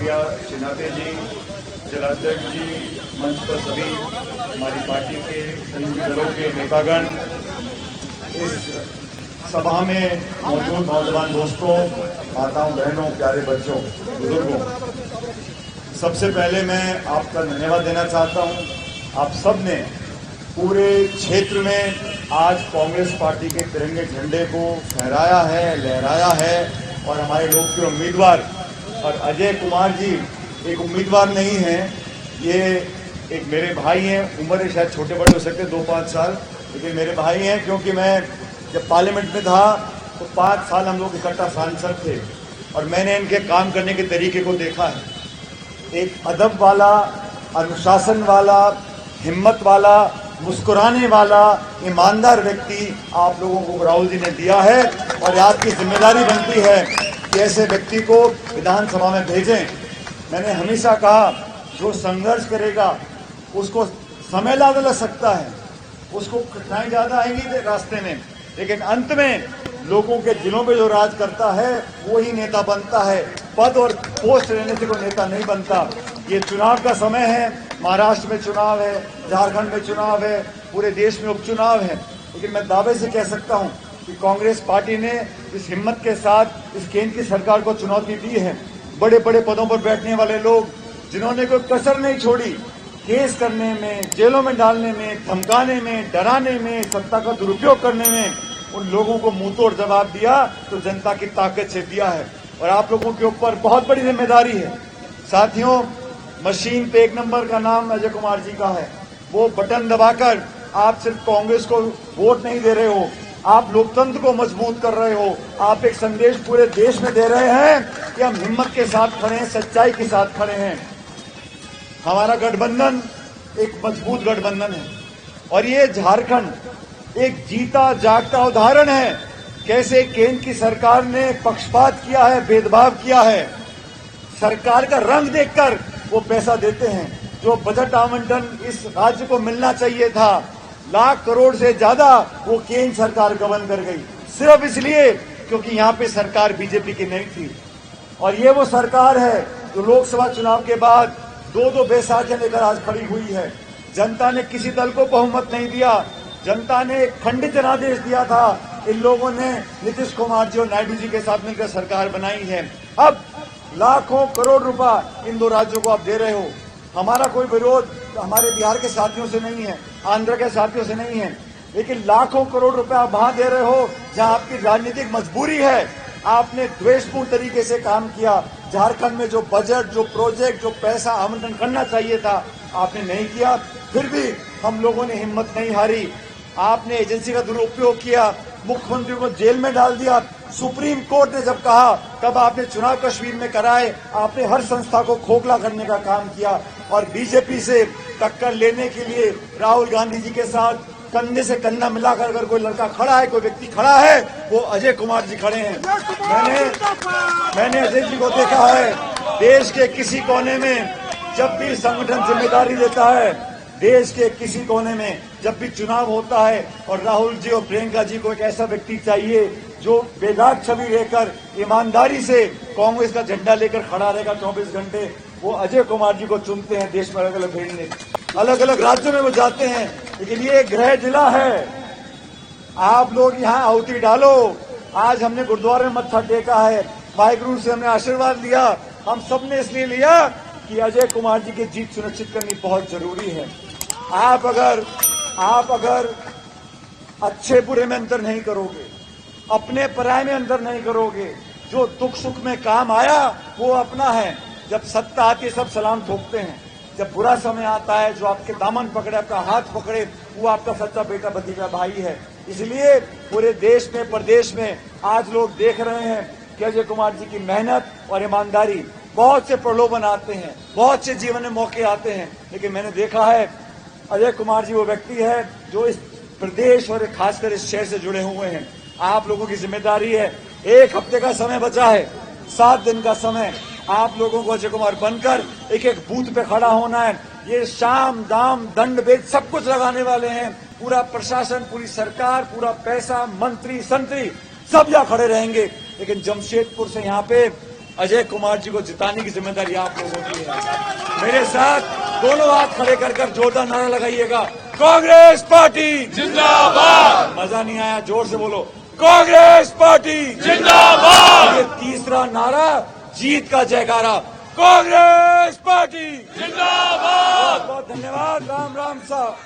शुक्रिया शिनाते जी, जिलाध्यक्ष जी, मंच पर सभी हमारी पार्टी के सभी दलों के नेतागण, इस सभा में मौजूद नौजवान दोस्तों, माताओं, बहनों, प्यारे बच्चों, बुजुर्गों, सबसे पहले मैं आपका धन्यवाद देना चाहता हूं। आप सब ने पूरे क्षेत्र में आज कांग्रेस पार्टी के तिरंगे झंडे को फहराया है, लहराया है और हमारे लोकप्रिय उम्मीदवार और अजय कुमार जी एक उम्मीदवार नहीं हैं, ये एक मेरे भाई हैं। उम्र शायद छोटे बड़े हो सकते हैं 2-5 साल, लेकिन मेरे भाई हैं क्योंकि मैं जब पार्लियामेंट में था तो 5 साल हम लोग इकट्ठा सांसद थे और मैंने इनके काम करने के तरीके को देखा है। एक अदब वाला, अनुशासन वाला, हिम्मत वाला, मुस्कुराने वाला, ईमानदार व्यक्ति आप लोगों को राहुल जी ने दिया है और आपकी जिम्मेदारी बनती है कि ऐसे व्यक्ति को विधानसभा में भेजें। मैंने हमेशा कहा जो संघर्ष करेगा उसको समय ज़्यादा लग सकता है, उसको कठिनाई ज़्यादा आएंगी रास्ते में, लेकिन अंत में लोगों के दिलों पे जो राज करता है वो ही नेता बनता है। पद और पोस्ट रहने से कोई नेता नहीं बनता। ये चुनाव का समय है, महाराष्ट्र में चुनाव है, झारखंड में चुनाव है, पूरे देश में उपचुनाव है, लेकिन मैं दावे से कह सकता हूं कि कांग्रेस पार्टी ने इस हिम्मत के साथ इस केंद्र की सरकार को चुनौती दी है। बड़े बड़े पदों पर बैठने वाले लोग जिन्होंने कोई कसर नहीं छोड़ी केस करने में, जेलों में डालने में, धमकाने में, डराने में, सत्ता का दुरुपयोग करने में, उन लोगों को मुंहतोड़ जवाब दिया तो जनता की ताकत से दिया है और आप लोगों के ऊपर बहुत बड़ी जिम्मेदारी है। साथियों, मशीन पे 1 नंबर का नाम अजय कुमार जी का है। वो बटन दबाकर आप सिर्फ कांग्रेस को वोट नहीं दे रहे हो, आप लोकतंत्र को मजबूत कर रहे हो। आप एक संदेश पूरे देश में दे रहे हैं कि हम हिम्मत के साथ खड़े हैं, सच्चाई के साथ खड़े हैं। हमारा गठबंधन एक मजबूत गठबंधन है और ये झारखंड एक जीता जागता उदाहरण है कैसे केंद्र की सरकार ने पक्षपात किया है, भेदभाव किया है। सरकार का रंग देखकर वो पैसा देते हैं। जो बजट आवंटन इस राज्य को मिलना चाहिए था, लाख करोड़ से ज्यादा, वो केंद्र सरकार गबन कर गई, सिर्फ इसलिए क्योंकि यहाँ पे सरकार बीजेपी की नहीं थी। और ये वो सरकार है जो लोकसभा चुनाव के बाद 2-2 बैसाखियां लेकर आज खड़ी हुई है। जनता ने किसी दल को बहुमत नहीं दिया, जनता ने एक खंडित जनादेश दिया था। इन लोगों ने नीतीश कुमार जी और नायडू जी के साथ मिलकर सरकार बनाई है। अब लाखों करोड़ रुपया इन 2 राज्यों को आप दे रहे हो। हमारा कोई विरोध हमारे बिहार के साथियों से नहीं है, आंध्र के साथियों से नहीं है, लेकिन लाखों करोड़ रुपया आप वहां दे रहे हो जहां आपकी राजनीतिक मजबूरी है। आपने द्वेषपूर्ण तरीके से काम किया। झारखंड में जो बजट, जो प्रोजेक्ट, जो पैसा आवंटन करना चाहिए था, आपने नहीं किया। फिर भी हम लोगों ने हिम्मत नहीं हारी। आपने एजेंसी का दुरुपयोग किया, मुख्यमंत्री को जेल में डाल दिया। सुप्रीम कोर्ट ने जब कहा तब आपने चुनाव कश्मीर में कराए। आपने हर संस्था को खोखला करने का काम किया और बीजेपी से टक्कर लेने के लिए राहुल गांधी जी के साथ कंधे से कंधा मिलाकर अगर कोई लड़का खड़ा है, कोई व्यक्ति खड़ा है, वो अजय कुमार जी खड़े हैं। मैंने अजय जी को देखा है देश के किसी कोने में, जब भी संगठन जिम्मेदारी देता है, देश के किसी कोने में जब भी चुनाव होता है, और राहुल जी और प्रियंका जी को एक ऐसा व्यक्ति चाहिए जो बेदाग छवि लेकर ईमानदारी से कांग्रेस का झंडा लेकर खड़ा रहेगा 24 घंटे, वो अजय कुमार जी को चुनते हैं। देश में अलग अलग भेजने, अलग अलग राज्यों में वो जाते हैं, लेकिन ये गृह जिला है। आप लोग यहाँ आहुति डालो। आज हमने गुरुद्वारे में मत्था टेका है, वाहिगुरु से हमने आशीर्वाद लिया। हम सब ने इसलिए लिया कि अजय कुमार जी की जीत सुनिश्चित करनी बहुत जरूरी है। आप अगर अच्छे बुरे में अंतर नहीं करोगे, अपने पराये में अंतर नहीं करोगे, जो दुख सुख में काम आया वो अपना है। जब सत्ता आती है सब सलाम ठोकते हैं, जब बुरा समय आता है जो आपके दामन पकड़े, आपका हाथ पकड़े, वो आपका सच्चा बेटा भतीजा भाई है। इसलिए पूरे देश में, प्रदेश में आज लोग देख रहे हैं कि अजय कुमार जी की मेहनत और ईमानदारी। बहुत से प्रलोभन आते हैं, बहुत से जीवन में मौके आते हैं, लेकिन मैंने देखा है अजय कुमार जी वो व्यक्ति है जो इस प्रदेश और खासकर इस शहर से जुड़े हुए हैं। आप लोगों की जिम्मेदारी है, 1 हफ्ते का समय बचा है, 7 दिन का समय, आप लोगों को अजय कुमार बनकर एक एक बूथ पे खड़ा होना है। ये शाम दाम दंड भेद सब कुछ लगाने वाले हैं। पूरा प्रशासन, पूरी सरकार, पूरा पैसा, मंत्री संतरी सब यहाँ खड़े रहेंगे, लेकिन जमशेदपुर से यहाँ पे अजय कुमार जी को जिताने की जिम्मेदारी आप लोगों की है। मेरे साथ दोनों हाथ खड़े कर कर जोरदार नारा लगाइएगा, कांग्रेस पार्टी जिंदाबाद। मजा नहीं आया, जोर से बोलो, कांग्रेस पार्टी जिंदाबाद। ये तीसरा नारा जीत का जयकारा, कांग्रेस पार्टी जिंदाबाद। बहुत बहुत धन्यवाद। राम राम साहब।